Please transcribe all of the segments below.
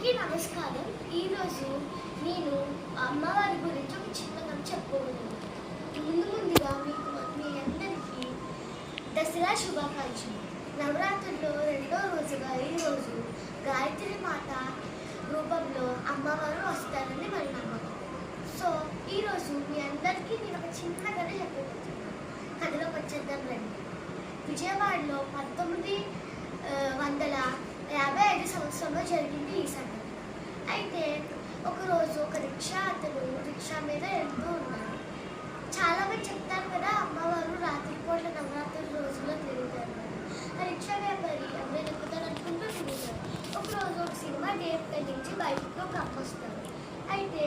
అందరికీ నమస్కారం. ఈరోజు నేను అమ్మవారి గురించి ఒక చిన్న కథ చెప్పబోతున్నాను. ముందుగా మీ అందరికీ దసరా శుభాకాంక్షలు. నవరాత్రుల్లో రెండో రోజుగా ఈరోజు గాయత్రి మాత రూపంలో అమ్మవారు వస్తారని మరి నమ్మకం. సో ఈరోజు మీ అందరికీ నేను ఒక చిన్న కథ చెప్పబోతున్నాను. కథలోకి వచ్చేద్దాం రండి. విజయవాడలో 1955 సంవత్సరంలో జరిగింది ఈ సంఘటన. అయితే ఒకరోజు ఒక రిక్షా మీద వెళ్తూ ఉన్నారు. చాలా మంది చెప్తారు కదా, అమ్మవారు రాత్రిపూట నవరాత్రి రోజుల్లో తిరుగుతారు. ఆ రిక్షా వ్యాపారి అమ్మాయి ఎక్కుతారు అనుకుంటూ తిరుగుతారు. ఒకరోజు ఒక సినిమా థియేటర్ నుంచి బయటకు ఒక అమ్మ వస్తారు. అయితే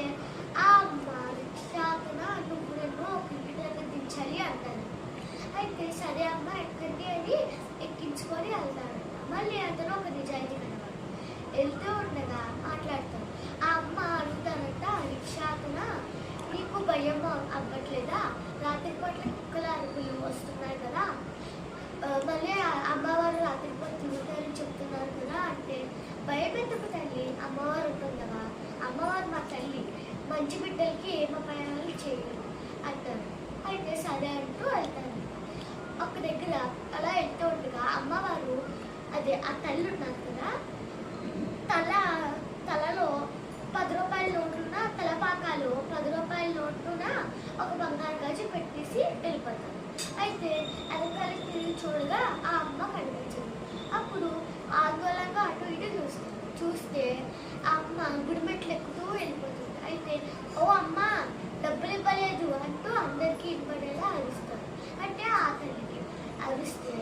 ఆ అమ్మ రిక్షాకున నువ్వు నన్ను ఒక ఇంటి దగ్గర దించాలి అంటారు. అయితే సరే అమ్మ ఎక్కండి అని ఎక్కించుకొని వెళ్తారు. మళ్ళీ అతను ఒక నిజాయితీ కనవాడు. వెళ్తూ ఉండగా మాట్లాడతాడు. ఆ అమ్మ అడుగుతానంట, రిక్షాకున నీకు భయం అవ్వట్లేదా? రాత్రిపూట్ల కుక్కల అరుపులు వస్తున్నాయి కదా, మళ్ళీ అమ్మవారు రాత్రిపూట తిరుగుతారని చెప్తున్నారు కదా అంటే, భయం ఎందుకు తల్లి, అమ్మవారు ఉంటుందా? అమ్మవారు మా తల్లి, మంచి బిడ్డలకి ఏం అపాయాలు చేయలేదు అంటారు. అయితే సరే అంటూ వెళ్తారు. ఒక దగ్గర అలా వెళ్తూ ఉండగా అమ్మవారు అదే ఆ తల్లి ఉన్నారు కదా, తలలో 10 రూపాయల నోట్లున్న తలపాకాలు 10 రూపాయల నోట్లున ఒక బంగారు గాజు పెట్టేసి వెళ్ళిపోతారు. అయితే వెనకాలకి తిరిగి చూడగా ఆ అమ్మ కనిపించింది. అప్పుడు ఆందోళనగా అటు ఇటు చూస్తే ఆ అమ్మ గుడిమెట్లు ఎక్కుతూ వెళ్ళిపోతుంది. అయితే ఓ అమ్మ డబ్బులు ఇవ్వలేదు అంటూ అందరికీ ఇవ్వడేలా అరుస్తారు. అంటే ఆ తల్లికి అరిస్తే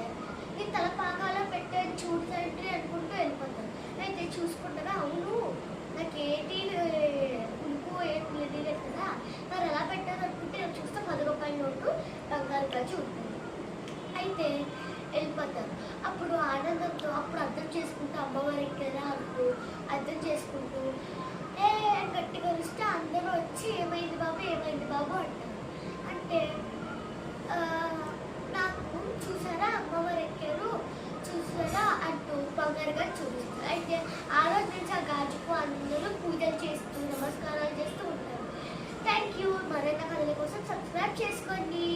ఈ తలపాకాలో పెట్టే చూడు తండ్రి అనుకుంటూ వెళ్ళిపోతారు. అయితే చూసుకుంటారా, అవును నాకేంటి ఉడుకు ఏం లేదు కదా, మరి ఎలా పెట్టారు అనుకుంటే నేను చూస్తే 10 రూపాయల నోటు బంగారు గాజు ఉంటుంది. అయితే వెళ్ళిపోతారు. అప్పుడు ఆనందంతో అప్పుడు అర్థం చేసుకుంటూ అమ్మవారికి కదా అంటూ అర్థం చేసుకుంటూ గట్టిగా వస్తే అందరూ వచ్చి ఏమైంది బాబు అంటారు. అంటే నాకు చూసారా అమ్మవారు ఎక్కారు చూసారా అంటూ బంగారుగా చూపిస్తారు. అయితే ఆ రోజు నుంచి ఆ గాజుకు అందరూ పూజలు చేస్తూ నమస్కారాలు చేస్తూ ఉంటారు. Thank you. మరిన్ని కథల కోసం సబ్స్క్రైబ్ చేసుకోండి.